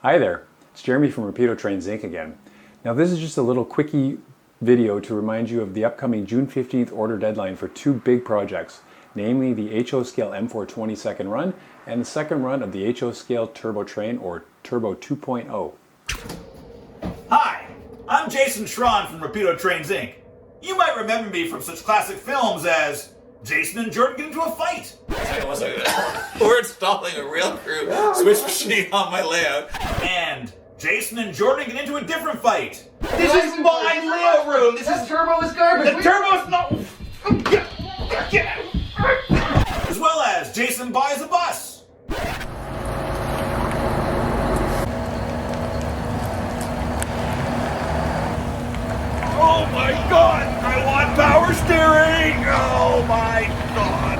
Hi there, it's Jeremy from Rapido Trains Inc. again. Now this is just a little quickie video to remind you of the upcoming June 15th order deadline for two big projects, namely the HO Scale M420 second run and the second run of the HO Scale Turbo Train, or Turbo 2.0. Hi, I'm Jason Schron from Rapido Trains Inc. You might remember me from such classic films as Jason and Jordan Get Into a Fight. We're installing a rail crew switch machine on my layout. And Jason and Jordan Get Into a Different Fight. This is my layout room. This turbo is garbage. The turbo's not... Get out. As well as Jason Buys a Bus. Oh my god! I want power steering! Oh my god!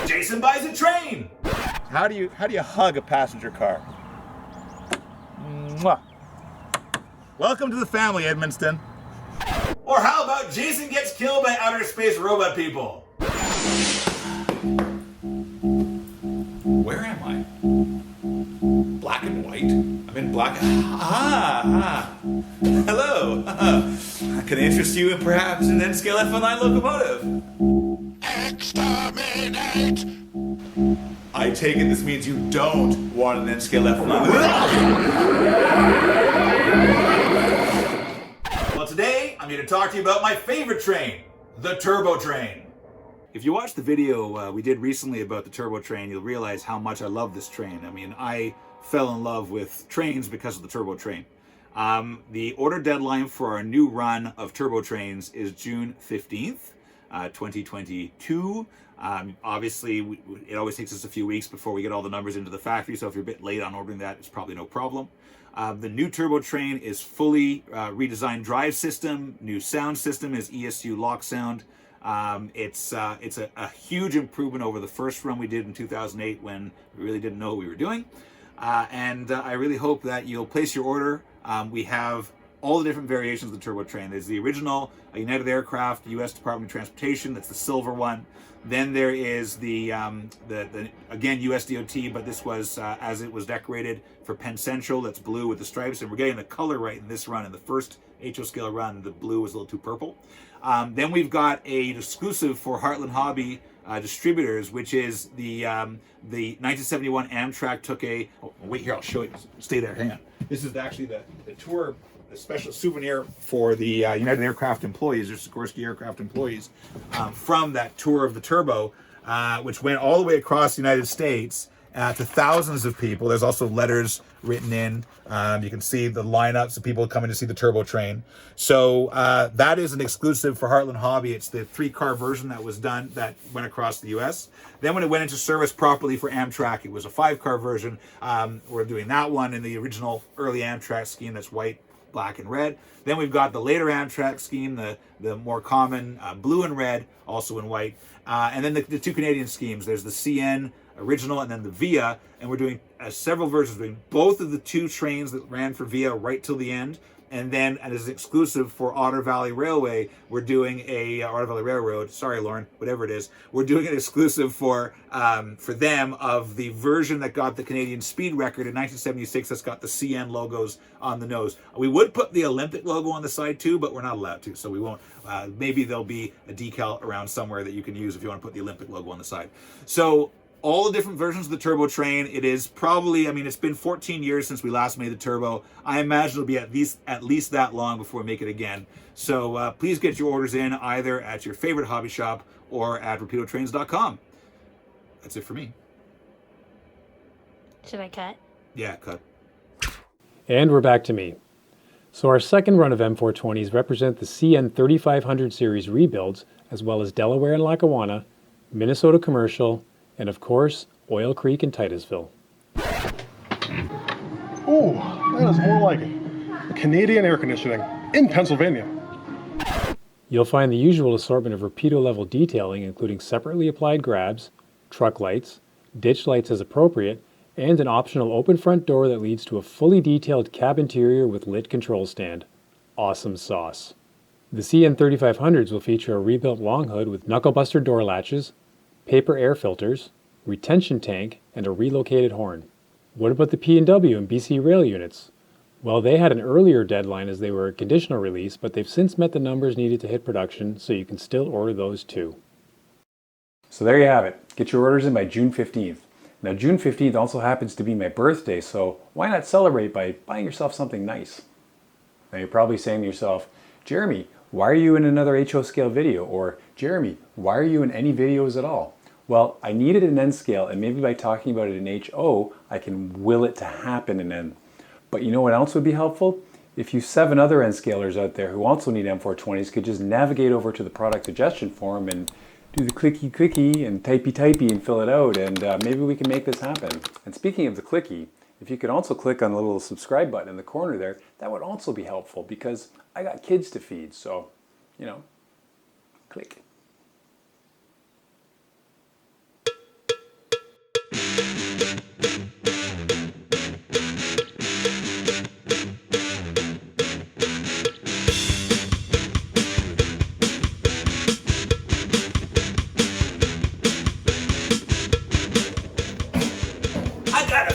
Jason Buys a Train! How do you hug a passenger car? Mwah. Welcome to the family, Edmonston. Or how about Jason gets killed by outer space robot people? Where am I? Black and white? I'm in black. Hello. Can I interest you in perhaps an N-scale F19 locomotive? Exterminate! I take it this means you don't want an N-scale F19. Well, today I'm here to talk to you about my favorite train, the Turbo Train. If you watch the video we did recently about the Turbo Train, you'll realize how much I love this train. I mean, I fell in love with trains because of the Turbo Train. The order deadline for our new run of Turbo Trains is June 15th, 2022. Obviously, it always takes us a few weeks before we get all the numbers into the factory, so if you're a bit late on ordering that, it's probably no problem. The new Turbo Train is fully redesigned drive system. New sound system is ESU lock sound. It's a huge improvement over the first run we did in 2008 when we really didn't know what we were doing. And I really hope that you'll place your order. We have all the different variations of the Turbo Train. There's the original United Aircraft, U.S. Department of Transportation, that's the silver one. Then there is the again, U.S. DOT, but this was as it was decorated for Penn Central, that's blue with the stripes, and we're getting the color right in this run. In the first HO Scale run, the blue was a little too purple. Then we've got an exclusive for Heartland Hobby distributors, which is the 1971 Amtrak took a... Oh, wait here, I'll show you. Stay there, hang on. This is actually the tour, the special souvenir for the United Aircraft employees, or Sikorsky Aircraft employees, from that tour of the Turbo, which went all the way across the United States to thousands of people. There's also letters written in. You can see the lineups of people coming to see the Turbo Train. So that is an exclusive for Heartland Hobby. It's the 3-car version that was done, that went across the US. Then when it went into service properly for Amtrak, it was a 5-car version. We're doing that one in the original early Amtrak scheme, that's white, black, and red. Then we've got the later Amtrak scheme, the more common blue and red, also in white. And then the two Canadian schemes. There's the CN original and then the VIA, and we're doing several versions. We're doing both of the two trains that ran for VIA right till the end, and then as an exclusive for Otter Valley Railway, we're doing a Otter Valley Railroad. Sorry, Lauren, whatever it is. We're doing an exclusive for them of the version that got the Canadian speed record in 1976. That's got the CN logos on the nose. We would put the Olympic logo on the side too, but we're not allowed to, so we won't. Maybe there'll be a decal around somewhere that you can use if you want to put the Olympic logo on the side. So all the different versions of the Turbo Train. It is probably, I mean, it's been 14 years since we last made the Turbo. I imagine it'll be at least that long before we make it again. So please get your orders in either at your favorite hobby shop or at rapidotrains.com. That's it for me. Should I cut? Yeah, cut. And we're back to me. So our second run of M420s represent the CN 3500 series rebuilds, as well as Delaware and Lackawanna, Minnesota Commercial, and of course, Oil Creek and Titusville. Ooh, that is more like it. A Canadian air conditioning in Pennsylvania. You'll find the usual assortment of Rapido level detailing, including separately applied grabs, truck lights, ditch lights as appropriate, and an optional open front door that leads to a fully detailed cab interior with lit control stand. Awesome sauce. The CN3500s will feature a rebuilt long hood with knucklebuster door latches, paper air filters, retention tank, and a relocated horn. What about the P&W and BC Rail units? Well, they had an earlier deadline as they were a conditional release, but they've since met the numbers needed to hit production, so you can still order those too. So there you have it. Get your orders in by June 15th. Now, June 15th also happens to be my birthday, so why not celebrate by buying yourself something nice? Now, you're probably saying to yourself, Jeremy, why are you in another HO scale video? Or, Jeremy, why are you in any videos at all? Well, I needed an N scale, and maybe by talking about it in HO, I can will it to happen in N. But you know what else would be helpful? If you 7 other N scalers out there who also need M420s could just navigate over to the product suggestion form and do the clicky and typey and fill it out, and maybe we can make this happen. And speaking of the clicky, if you could also click on the little subscribe button in the corner there, that would also be helpful because I got kids to feed, so, you know, click. I got a